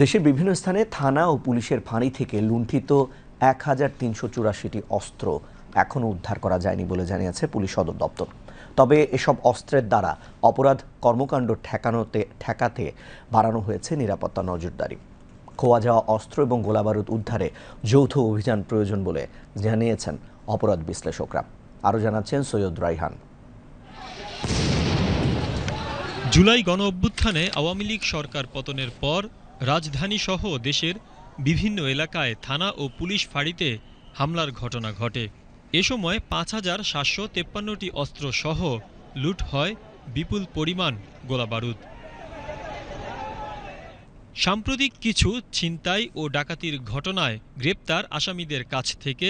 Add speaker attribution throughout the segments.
Speaker 1: দেশের বিভিন্ন স্থানে থানা ও পুলিশের ফাঁড়ি থেকে লুণ্ঠিত ১,৩৮৪টি অস্ত্র এখনও উদ্ধার করা যায়নি বলে জানিয়েছে পুলিশ সদর দপ্তর। তবে এসব অস্ত্রের দ্বারা অপরাধ কর্মকাণ্ড ঠেকাতে বাড়ানো হয়েছে নিরাপত্তা নজরদারি। খোয়া যাওয়া অস্ত্র এবং গোলাবারুদ উদ্ধারে যৌথ অভিযান প্রয়োজন বলে জানিয়েছেন অপরাধ বিশ্লেষকরা। আরও জানাচ্ছেন সৈয়দ রাইহান।
Speaker 2: জুলাই গণ অভ্যুত্থানে আওয়ামী লীগ সরকার পতনের পর রাজধানী সহ দেশের বিভিন্ন এলাকায় থানা ও পুলিশ ফাঁড়িতে হামলার ঘটনা ঘটে। এ সময় ৫,৭৫৩টি অস্ত্র সহ লুট হয় বিপুল পরিমাণ গোলাবারুদ। সাম্প্রতিক কিছু ছিনতাই ও ডাকাতির ঘটনায় গ্রেপ্তার আসামিদের কাছ থেকে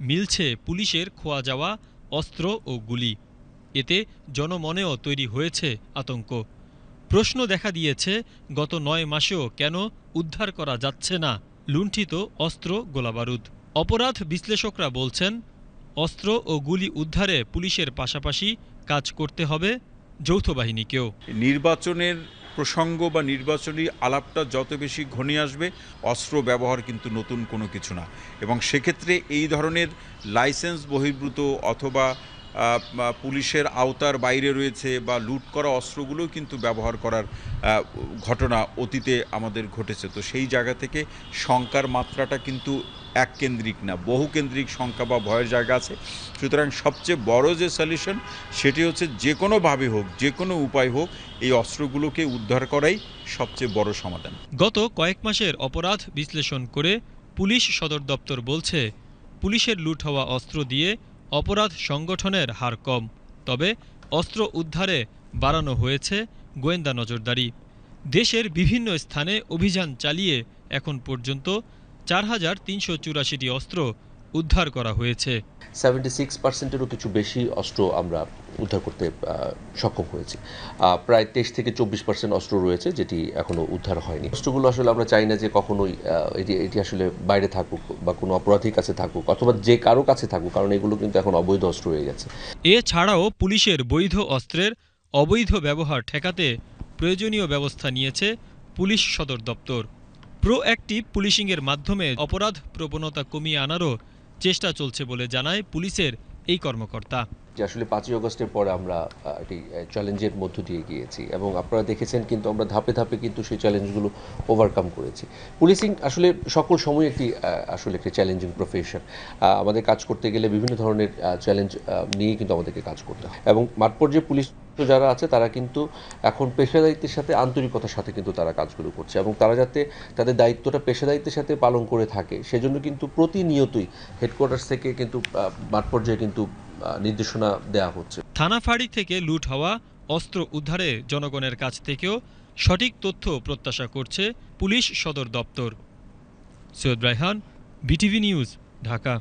Speaker 2: মিলছে পুলিশের খোয়া যাওয়া অস্ত্র ও গুলি। এতে জনমনেও তৈরি হয়েছে আতঙ্ক। প্রশ্ন দেখা দিয়েছে, গত ৯ মাসেও কেন উদ্ধার করা যাচ্ছে না লুণ্ঠিত অস্ত্র গোলাবারুদ। অপরাধ বিশ্লেষকরা বলছেন, অস্ত্র ও গুলি উদ্ধারে পুলিশের পাশাপাশি কাজ করতে হবে যৌথ বাহিনীকেও।
Speaker 3: নির্বাচনের প্রসঙ্গ বা নির্বাচনী আলাপটা যত বেশি ঘনিয়ে আসবে, অস্ত্র ব্যবহার কিন্তু নতুন কোনো কিছু না, এবং সেক্ষেত্রে এই ধরনের লাইসেন্স বহির্ভূত অথবা পুলিশের আওতার বাইরে রয়েছে বা লুট করা অস্ত্রগুলো কিন্তু ব্যবহার করার ঘটনা অতীতে আমাদের ঘটেছে। তো সেই জায়গা থেকে শঙ্কার মাত্রাটা কিন্তু এককেন্দ্রিক না, বহুকেন্দ্রিক শঙ্কা বা ভয়ের জায়গা আছে। সুতরাং সবচেয়ে বড় যে সলিউশন সেটি হচ্ছে যে কোনোভাবে হোক, যে কোনো উপায় হোক, এই অস্ত্রগুলোকে উদ্ধার করাই সবচেয়ে বড় সমাধান।
Speaker 2: গত কয়েক মাসের অপরাধ বিশ্লেষণ করে পুলিশ সদর দপ্তর বলছে, পুলিশের লুট হওয়া অস্ত্র দিয়ে অপরাধ সংগঠনের হার কম। তবে অস্ত্র উদ্ধারে বাড়ানো হয়েছে গোয়েন্দা নজরদারি। দেশের বিভিন্ন স্থানে অভিযান চালিয়ে এখন পর্যন্ত ৪,৩৮৪টি অস্ত্র উদ্ধার করা হয়েছে।
Speaker 4: 76%-এরও কিছু বেশি অস্ত্র আমরা উদ্ধার করতে সক্ষম হয়েছি। প্রায় 23 থেকে 24% অস্ত্র রয়েছে যেটি এখনো উদ্ধার হয়নি। অস্ত্রগুলো আসলে আমরা চাই না যে কখনোই এটি আসলে বাইরে থাকুক বা কোনো অপরাধীর কাছে থাকুক অথবা যে কারো কাছে থাকুক, কারণ এগুলো কিন্তু এখন অবৈধ অস্ত্র হয়ে গেছে।
Speaker 2: এছাড়াও পুলিশের বৈধ অস্ত্রের অবৈধ ব্যবহার ঠেকাতে প্রয়োজনীয় ব্যবস্থা নিয়েছে পুলিশ সদর দপ্তর। প্রোঅ্যাক্টিভ পুলিশিংয়ের মাধ্যমে অপরাধ প্রবণতা কমিয়ে আনারও চেষ্টা চলছে বলে জানায় পুলিশের এই কর্মকর্তা।
Speaker 4: যে আসলে 5ই আগস্টের পরে আমরা একটি চ্যালেঞ্জের মধ্য দিয়ে গিয়েছি এবং আপনারা দেখেছেন কিন্তু আমরা ধাপে ধাপে কিন্তু সেই চ্যালেঞ্জগুলো ওভারকাম করেছি। পুলিশিং আসলে সকল সময় আসলে একটি চ্যালেঞ্জিং প্রফেশন। আমাদের কাজ করতে গেলে বিভিন্ন ধরনের চ্যালেঞ্জ নিয়ে কিন্তু আমাদেরকে কাজ করতে হয়, এবং মাঠ পর্যায়ে পুলিশ যারা আছে তারা কিন্তু এখন পেশাদারিত্বের সাথে আন্তরিকতার সাথে কিন্তু তারা কাজগুলো করছে, এবং তারা যাতে তাদের দায়িত্বটা পেশাদারিত্বের সাথে পালন করে থাকে সেজন্য কিন্তু প্রতিনিয়তই হেডকোয়ার্টার্স থেকে কিন্তু মাঠ পর্যায়ে কিন্তু নির্দেশনা দেওয়া হচ্ছে।
Speaker 2: থানা ফাঁড়ি থেকে লুট হওয়া অস্ত্র উদ্ধারে জনগণের কাছ থেকেও সঠিক তথ্য প্রত্যাশা করছে পুলিশ সদর দপ্তর। Syed Raihan, BTV news, Dhaka.